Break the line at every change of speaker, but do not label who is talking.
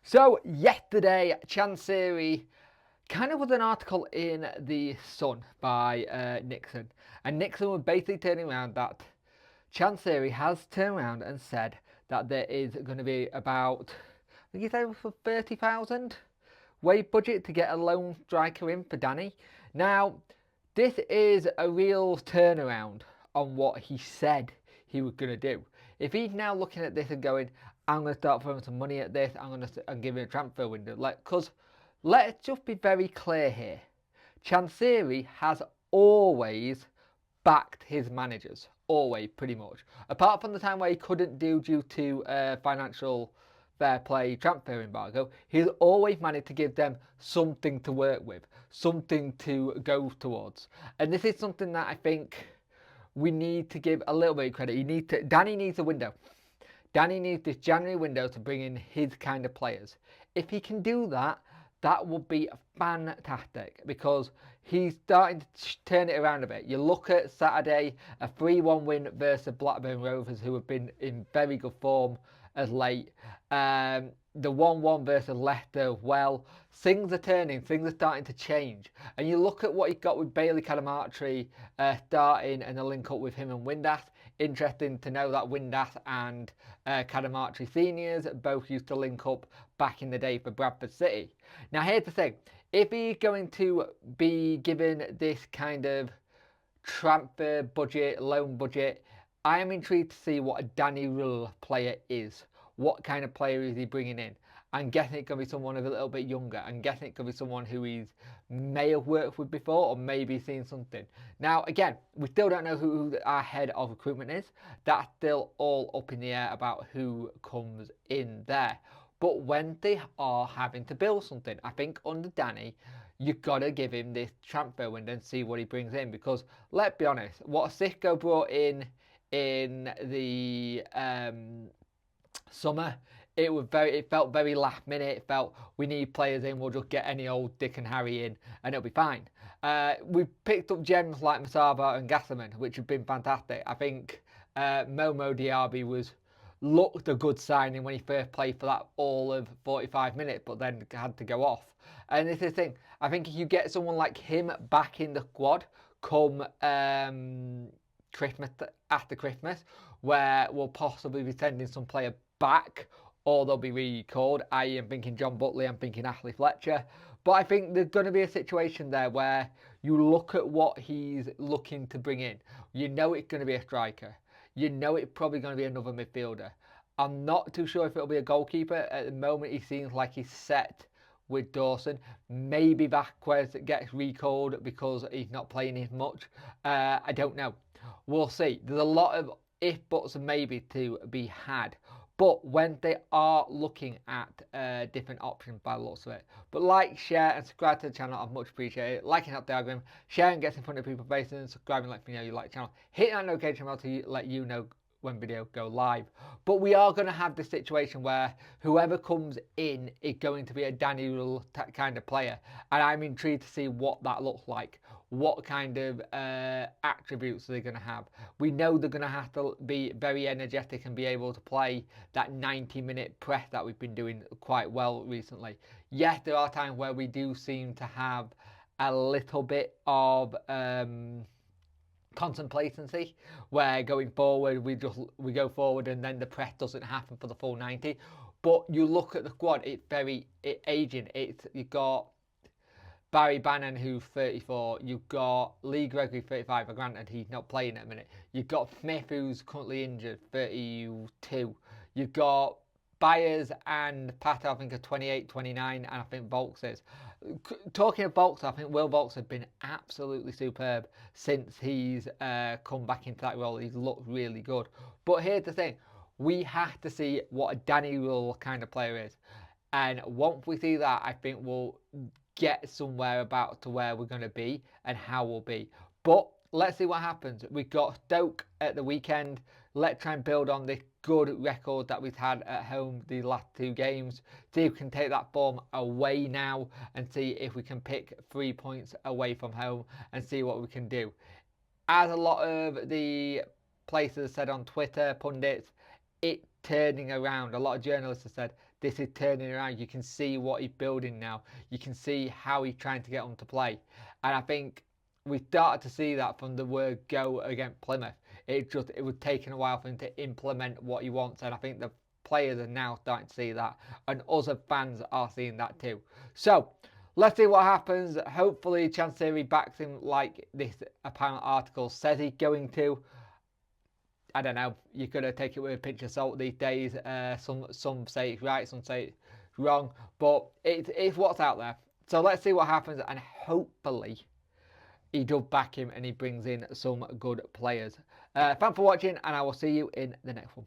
So yesterday, CHANSIRI kind of was an article in the Sun by Nixon, and Nixon was basically turning around that CHANSIRI has turned around and said that there is going to be about, I think he said for 30,000 wage budget to get a lone striker in for Danny. Now, this is a real turnaround on what he said he was going to do. If he's now looking at this and going, I'm going to start throwing some money at this, I'm going to give it a transfer window. Because let's just be very clear here. CHANSIRI has always backed his managers. Always, pretty much. Apart from the time where he couldn't do due to financial fair play transfer embargo, he's always managed to give them something to work with, something to go towards. And this is something that I think we need to give a little bit of credit. Danny needs a window. Danny needs this January window to bring in his kind of players. If he can do that, that would be fantastic because he's starting to turn it around a bit. You look at Saturday, a 3-1 win versus Blackburn Rovers, who have been in very good form as late. The 1-1 versus Leicester, well, things are turning, things are starting to change. And you look at what he got with Bailey Cadamarteri starting and the link up with him and Windass. Interesting to know that Windass and Cadamarteri seniors both used to link up back in the day for Bradford City. Now here's the thing, if he's going to be given this kind of transfer budget, loan budget, I am intrigued to see what a Danny Rule player is. What kind of player is he bringing in? I'm guessing it could be someone a little bit younger. I'm guessing it could be someone who he's may have worked with before or maybe seen something. Now, again, we still don't know who our head of recruitment is. That's still all up in the air about who comes in there. But when they are having to build something, I think under Danny, you've got to give him this transfer window and see what he brings in. Because let's be honest, what Sisco brought in the summer, it felt very last minute. It felt we need players in, we'll just get any old Dick and Harry in and it'll be fine. We picked up gems like Masaba and Gasserman, which have been fantastic. I think Momo Diaby looked a good signing when he first played for that all of 45 minutes, but then had to go off. And this is the thing, I think if you get someone like him back in the squad come Christmas, after Christmas, where we'll possibly be sending some player back or they'll be recalled, i.e. I'm thinking John Butley, I'm thinking Ashley Fletcher. But I think there's going to be a situation there where you look at what he's looking to bring in. You know it's going to be a striker. You know it's probably going to be another midfielder. I'm not too sure if it'll be a goalkeeper. At the moment, he seems like he's set with Dawson. Maybe Vasquez gets recalled because he's not playing as much. I don't know. We'll see. There's a lot of if, buts and maybe to be had. But when they are looking at different options by the looks of it. But like, share and subscribe to the channel, I'd much appreciate it. Liking up the algorithm, sharing gets in front of people facing, and subscribing lets me know you like the channel. Hit that notification bell to let you know when video go live. But we are going to have this situation where whoever comes in is going to be a Danny Rule kind of player. And I'm intrigued to see what that looks like. What kind of attributes are they going to have? We know they're going to have to be very energetic and be able to play that 90-minute press that we've been doing quite well recently. Yes, there are times where we do seem to have a little bit of contemplatancy, where going forward we go forward and then the press doesn't happen for the full 90. But you look at the squad, it's very aging. You've got Barry Bannon, who's 34. You've got Lee Gregory, 35. Granted, he's not playing at the minute. You've got Smith, who's currently injured, 32. You've got Byers and Pato, I think, are 28, 29, and I think Volks is. Talking of Volks, I think Will Volks has been absolutely superb since he's come back into that role. He's looked really good. But here's the thing. We have to see what a Danny Rule kind of player is. And once we see that, I think we'll get somewhere about to where we're going to be and how we'll be. But let's see what happens. We've got Stoke at the weekend. Let's try and build on this good record that we've had at home the last two games. See if we can take that form away now and see if we can pick 3 points away from home and see what we can do. As a lot of the places said on Twitter, pundits, it turning around. A lot of journalists have said this is turning around. You can see what he's building now. You can see how he's trying to get on to play. And I think we started to see that from the word go against Plymouth. It was taking a while for him to implement what he wants, and I think the players are now starting to see that, and other fans are seeing that too. So let's see what happens. Hopefully CHANSIRI backs him like this apparent article says he's going to. I don't know. You're gonna take it with a pinch of salt these days. Some say it's right, some say it's wrong, but it's what's out there. So let's see what happens, and hopefully he does back him and he brings in some good players. Thanks for watching, and I will see you in the next one.